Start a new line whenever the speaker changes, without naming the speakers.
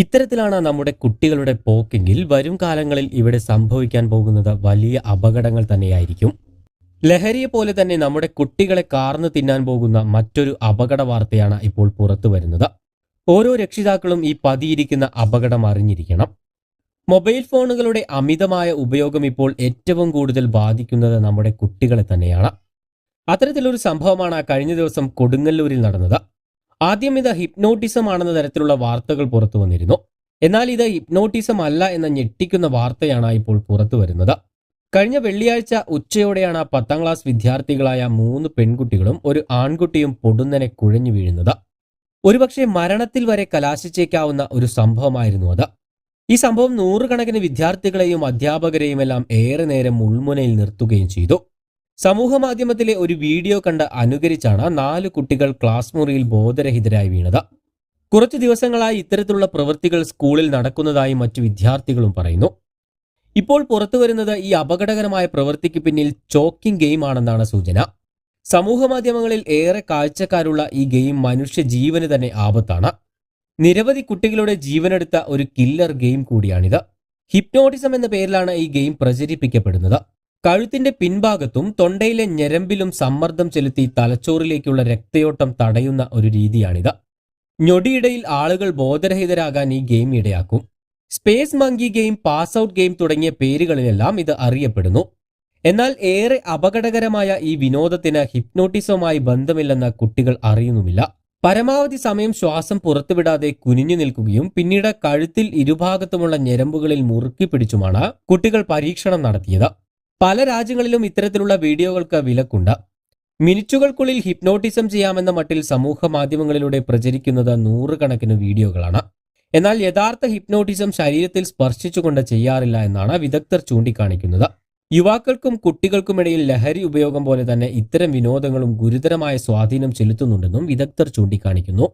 ഇത്തരത്തിലാണ് നമ്മുടെ കുട്ടികളുടെ പോക്കെങ്കിൽ വരും കാലങ്ങളിൽ ഇവിടെ സംഭവിക്കാൻ പോകുന്നത് വലിയ അപകടങ്ങൾ തന്നെയായിരിക്കും. ലഹരിയെ പോലെ തന്നെ നമ്മുടെ കുട്ടികളെ കാർന്നു തിന്നാൻ പോകുന്ന മറ്റൊരു അപകട വാർത്തയാണ് ഇപ്പോൾ പുറത്തു വരുന്നത്. ഓരോ രക്ഷിതാക്കളും ഈ പതിയിരിക്കുന്ന അപകടം അറിഞ്ഞിരിക്കണം. മൊബൈൽ ഫോണുകളുടെ അമിതമായ ഉപയോഗം ഇപ്പോൾ ഏറ്റവും കൂടുതൽ ബാധിക്കുന്നത് നമ്മുടെ കുട്ടികളെ തന്നെയാണ്. അത്തരത്തിലൊരു സംഭവമാണ് കഴിഞ്ഞ ദിവസം കൊടുങ്ങല്ലൂരിൽ നടന്നത്. ആദ്യം ഇത് ഹിപ്നോട്ടിസം ആണെന്ന തരത്തിലുള്ള വാർത്തകൾ പുറത്തു വന്നിരുന്നു. എന്നാൽ ഇത് ഹിപ്നോട്ടിസം അല്ല എന്ന ഞെട്ടിക്കുന്ന വാർത്തയാണ് ഇപ്പോൾ പുറത്തു വരുന്നത്. കഴിഞ്ഞ വെള്ളിയാഴ്ച ഉച്ചയോടെയാണ് 10ാം ക്ലാസ് വിദ്യാർത്ഥികളായ 3 പെൺകുട്ടികളും ഒരു ആൺകുട്ടിയും പൊടുന്നനെ കുഴഞ്ഞു വീഴുന്നത്. ഒരുപക്ഷെ മരണത്തിൽ വരെ കലാശിച്ചേക്കാവുന്ന ഒരു സംഭവമായിരുന്നു അത്. ഈ സംഭവം നൂറുകണക്കിന് വിദ്യാർത്ഥികളെയും അധ്യാപകരെയും എല്ലാം ഏറെ നേരം മുൾമുനയിൽ നിർത്തുകയും ചെയ്തു. സമൂഹ മാധ്യമത്തിലെ ഒരു വീഡിയോ കണ്ട് അനുകരിച്ചാണ് 4 കുട്ടികൾ ക്ലാസ് മുറിയിൽ ബോധരഹിതരായി വീണത്. കുറച്ചു ദിവസങ്ങളായി ഇത്തരത്തിലുള്ള പ്രവൃത്തികൾ സ്കൂളിൽ നടക്കുന്നതായി മറ്റു വിദ്യാർത്ഥികളും പറയുന്നു. ഇപ്പോൾ പുറത്തുവരുന്നത് ഈ അപകടകരമായ പ്രവൃത്തിക്ക് പിന്നിൽ ചോക്കിംഗ് ഗെയിം ആണെന്നാണ് സൂചന. സമൂഹ മാധ്യമങ്ങളിൽ ഏറെ കാഴ്ചക്കാരുള്ള ഈ ഗെയിം മനുഷ്യ ജീവന് തന്നെ ആപത്താണ്. നിരവധി കുട്ടികളുടെ ജീവനെടുത്ത ഒരു കില്ലർ ഗെയിം കൂടിയാണിത്. ഹിപ്നോട്ടിസം എന്ന പേരിലാണ് ഈ ഗെയിം പ്രചരിപ്പിക്കപ്പെടുന്നത്. കഴുത്തിന്റെ പിൻഭാഗത്തും തൊണ്ടയിലെ ഞരമ്പിലും സമ്മർദ്ദം ചെലുത്തി തലച്ചോറിലേക്കുള്ള രക്തയോട്ടം തടയുന്ന ഒരു രീതിയാണിത്. ഞൊടിയിടയിൽ ആളുകൾ ബോധരഹിതരാകാൻ ഈ ഗെയിം ഇടയാക്കും. Space monkey game, pass out game തുടങ്ങിയ പേരുകളിലെല്ലാം ഇത് അറിയപ്പെടുന്നു. എന്നാൽ ഏറെ അപകടകരമായ ഈ വിനോദത്തിന് ഹിപ്നോട്ടിസവുമായി ബന്ധമില്ലെന്ന് കുട്ടികൾ അറിയുന്നുമില്ല. പരമാവധി സമയം ശ്വാസം പുറത്തുവിടാതെ കുനിഞ്ഞു നിൽക്കുകയും പിന്നീട് കഴുത്തിൽ ഇരുഭാഗത്തുമുള്ള ഞരമ്പുകളിൽ മുറുക്കി പിടിച്ചുമാണ് കുട്ടികൾ പരീക്ഷണം നടത്തിയത്. പല രാജ്യങ്ങളിലും ഇത്തരത്തിലുള്ള വീഡിയോകൾക്ക് വിലക്കുണ്ട്. മിനിറ്റുകൾക്കുള്ളിൽ ഹിപ്നോട്ടിസം ചെയ്യാമെന്ന മട്ടിൽ സമൂഹ മാധ്യമങ്ങളിലൂടെ പ്രചരിക്കുന്നത് നൂറുകണക്കിന് വീഡിയോകളാണ്. എന്നാൽ യഥാർത്ഥ ഹിപ്നോട്ടിസം ശരീരത്തിൽ സ്പർശിച്ചുകൊണ്ട് ചെയ്യാറില്ല എന്നാണ് വിദഗ്ധർ ചൂണ്ടിക്കാണിക്കുന്നത്. യുവാക്കൾക്കും കുട്ടികൾക്കുമിടയിൽ ലഹരി ഉപയോഗം പോലെ തന്നെ ഇത്തരം വിനോദങ്ങളും ഗുരുതരമായ സ്വാധീനം ചെലുത്തുന്നുണ്ടെന്നും വിദഗ്ധർ ചൂണ്ടിക്കാണിക്കുന്നു.